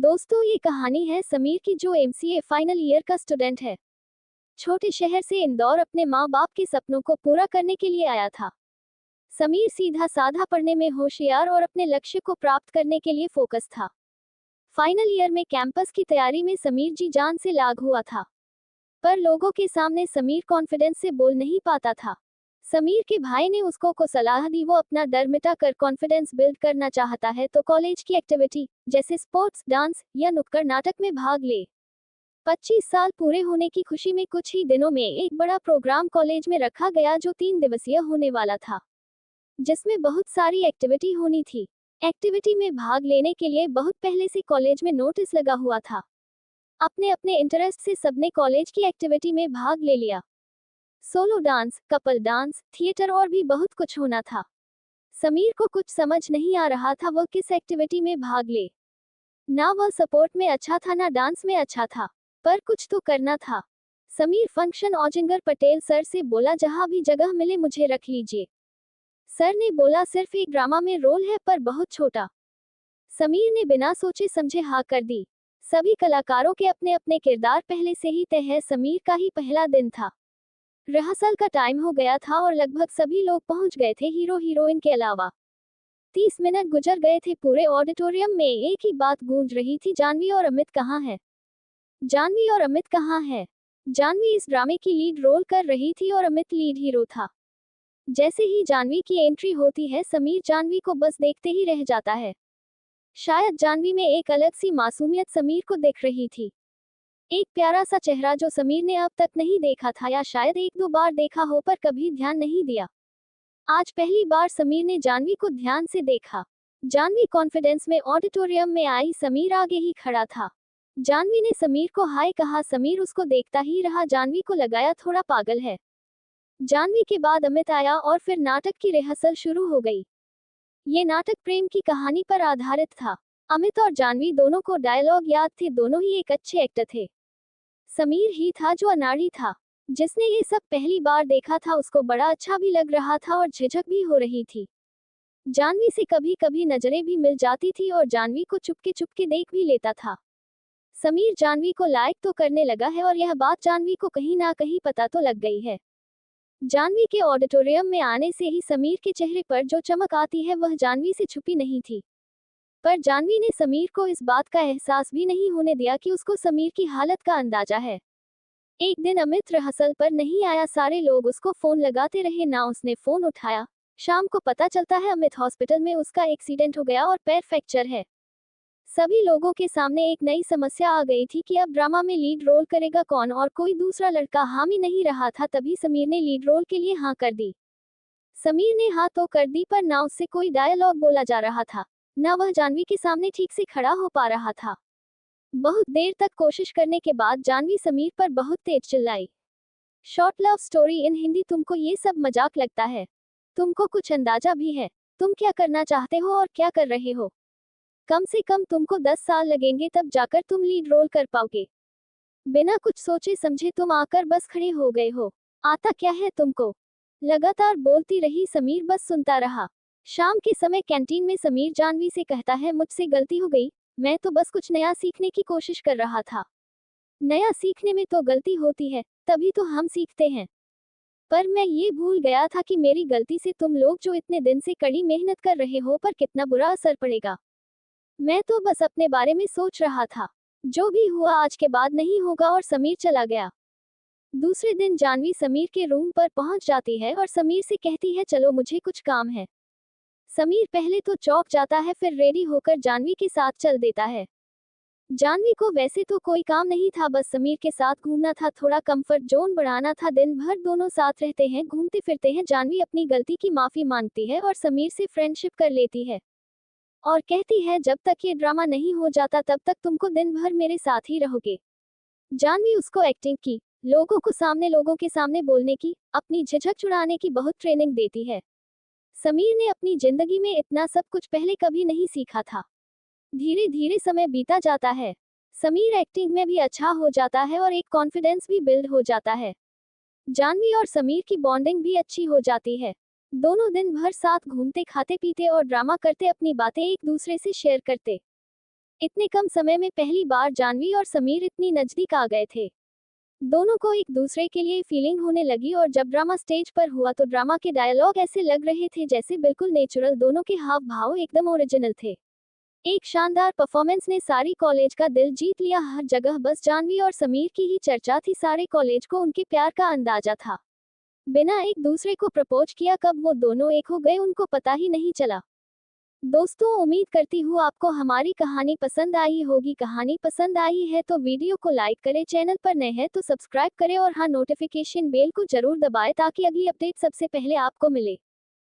दोस्तों, ये कहानी है समीर की, जो एमसीए फाइनल ईयर का स्टूडेंट है। छोटे शहर से इंदौर अपने माँ बाप के सपनों को पूरा करने के लिए आया था। समीर सीधा साधा पढ़ने में होशियार और अपने लक्ष्य को प्राप्त करने के लिए फोकस था। फाइनल ईयर में कैंपस की तैयारी में समीर जी जान से लाग हुआ था, पर लोगों के सामने समीर कॉन्फिडेंस से बोल नहीं पाता था। समीर के भाई ने उसको सलाह दी, वो अपना डर मिटा कर कॉन्फिडेंस बिल्ड करना चाहता है तो कॉलेज की एक्टिविटी जैसे स्पोर्ट्स, डांस या नुक्कड़ नाटक में भाग ले। 25 साल पूरे होने की खुशी में कुछ ही दिनों में एक बड़ा प्रोग्राम कॉलेज में रखा गया, जो 3 दिवसीय होने वाला था, जिसमें बहुत सारी एक्टिविटी होनी थी। एक्टिविटी में भाग लेने के लिए बहुत पहले से कॉलेज में नोटिस लगा हुआ था। अपने अपने इंटरेस्ट से सबने कॉलेज की एक्टिविटी में भाग ले लिया। Solo dance, couple dance, theatre और भी बहुत कुछ होना था। समीर को कुछ समझ नहीं आ रहा था वह किस एक्टिविटी में भाग ले। ना वह सपोर्ट में अच्छा था, ना डांस में अच्छा था, पर कुछ तो करना था। समीर फंक्शन औजिंगर पटेल सर से बोला, जहां भी जगह मिले मुझे रख लीजिए। सर ने बोला, सिर्फ एक ड्रामा में रोल है पर बहुत छोटा। समीर ने बिना सोचे समझे हाँ कर दी। सभी कलाकारों के अपने अपने किरदार पहले से ही तय है। समीर का ही पहला दिन था। रिहर्सल का टाइम हो गया था और लगभग सभी लोग पहुंच गए थे, हीरो हीरोइन के अलावा। 30 मिनट गुजर गए थे। पूरे ऑडिटोरियम में एक ही बात गूंज रही थी, जानवी और अमित कहाँ है? जानवी और अमित कहाँ है? जानवी इस ड्रामे की लीड रोल कर रही थी और अमित लीड हीरो था। जैसे ही जानवी की एंट्री होती है, समीर जानवी को बस देखते ही रह जाता है। शायद जानवी में एक अलग सी मासूमियत समीर को दिख रही थी। एक प्यारा सा चेहरा जो समीर ने अब तक नहीं देखा था, या शायद 1-2 बार देखा हो पर कभी ध्यान नहीं दिया। आज पहली बार समीर ने जानवी को ध्यान से देखा। जानवी कॉन्फिडेंस में ऑडिटोरियम में आई। समीर आगे ही खड़ा था। जानवी ने समीर को हाय कहा। समीर उसको देखता ही रहा। जानवी को लगाया थोड़ा पागल है। जानवी के बाद अमित आया और फिर नाटक की रिहर्सल शुरू हो गई। ये नाटक प्रेम की कहानी पर आधारित था। अमित और जानवी दोनों को डायलॉग याद थे, दोनों ही एक अच्छे एक्टर थे। समीर ही था जो अनाड़ी था। जिसने ये सब पहली बार देखा था, उसको बड़ा अच्छा भी लग रहा था और झिझक भी हो रही थी। जानवी से कभी कभी नजरें भी मिल जाती थी और जानवी को चुपके चुपके देख भी लेता था। समीर जानवी को लाइक तो करने लगा है और यह बात जानवी को कहीं ना कहीं पता तो लग गई है। जानवी के ऑडिटोरियम में आने से ही समीर के चेहरे पर जो चमक आती है वह जानवी से छुपी नहीं थी। पर जानवी ने समीर को इस बात का एहसास भी नहीं होने दिया कि उसको समीर की हालत का अंदाजा है। एक दिन अमित रिहर्सल पर नहीं आया। सारे लोग उसको फोन लगाते रहे, ना उसने फोन उठाया। शाम को पता चलता है अमित हॉस्पिटल में, उसका एक्सीडेंट हो गया और पैर फ्रैक्चर है। सभी लोगों के सामने एक नई समस्या आ गई थी कि अब ड्रामा में लीड रोल करेगा कौन, और कोई दूसरा लड़का हामी नहीं रहा था। तभी समीर ने लीड रोल के लिए हाँ कर दी। समीर ने हाँ तो कर दी, पर ना उससे कोई डायलॉग बोला जा रहा था, ना वह जानवी के सामने ठीक से खड़ा हो पा रहा था। बहुत देर तक कोशिश करने के बाद जानवी समीर पर बहुत तेज चिल्लाई, short love story in Hindi, तुमको ये सब मजाक लगता है? तुमको कुछ अंदाजा भी है तुम क्या करना चाहते हो और क्या कर रहे हो? कम से कम तुमको 10 साल लगेंगे, तब जाकर तुम लीड रोल कर पाओगे। बिना कुछ सोचे समझे तुम आकर बस खड़े हो गए हो। आता क्या है तुमको? लगातार बोलती रही। समीर बस सुनता रहा। शाम के समय कैंटीन में समीर जानवी से कहता है, मुझसे गलती हो गई, मैं तो बस कुछ नया सीखने की कोशिश कर रहा था। नया सीखने में तो गलती होती है, तभी तो हम सीखते हैं। पर मैं ये भूल गया था कि मेरी गलती से तुम लोग जो इतने दिन से कड़ी मेहनत कर रहे हो पर कितना बुरा असर पड़ेगा। मैं तो बस अपने बारे में सोच रहा था। जो भी हुआ आज के बाद नहीं होगा, और समीर चला गया। दूसरे दिन जानवी समीर के रूम पर पहुंच जाती है और समीर से कहती है, चलो मुझे कुछ काम है। समीर पहले तो चौंक जाता है, फिर रेडी होकर जानवी के साथ चल देता है। जानवी को वैसे तो कोई काम नहीं था, बस समीर के साथ घूमना था, थोड़ा कंफर्ट जोन बढ़ाना था। दिन भर दोनों साथ रहते हैं, घूमते फिरते हैं। जानवी अपनी गलती की माफी मांगती है और समीर से फ्रेंडशिप कर लेती है और कहती है, जब तक ये ड्रामा नहीं हो जाता तब तक तुमको दिन भर मेरे साथ ही रहोगे। जानवी उसको एक्टिंग की, लोगों के सामने बोलने की, अपनी झिझक छुड़ाने की बहुत ट्रेनिंग देती है। समीर ने अपनी जिंदगी में इतना सब कुछ पहले कभी नहीं सीखा था। धीरे धीरे समय बीता जाता है। समीर एक्टिंग में भी अच्छा हो जाता है और एक कॉन्फिडेंस भी बिल्ड हो जाता है। जानवी और समीर की बॉन्डिंग भी अच्छी हो जाती है। दोनों दिन भर साथ घूमते, खाते पीते और ड्रामा करते, अपनी बातें एक दूसरे से शेयर करते। इतने कम समय में पहली बार जानवी और समीर इतनी नजदीक आ गए थे। दोनों को एक दूसरे के लिए फीलिंग होने लगी और जब ड्रामा स्टेज पर हुआ तो ड्रामा के डायलॉग ऐसे लग रहे थे जैसे बिल्कुल नेचुरल, दोनों के हाव भाव एकदम ओरिजिनल थे। एक शानदार परफॉर्मेंस ने सारी कॉलेज का दिल जीत लिया। हर जगह बस जानवी और समीर की ही चर्चा थी। सारे कॉलेज को उनके प्यार का अंदाजा था। बिना एक दूसरे को प्रपोज किया कब वो दोनों एक हो गए उनको पता ही नहीं चला। दोस्तों, उम्मीद करती हूँ आपको हमारी कहानी पसंद आई होगी। कहानी पसंद आई है तो वीडियो को लाइक करें, चैनल पर नए हैं तो सब्सक्राइब करें और हाँ, नोटिफिकेशन बेल को जरूर दबाएं ताकि अगली अपडेट सबसे पहले आपको मिले।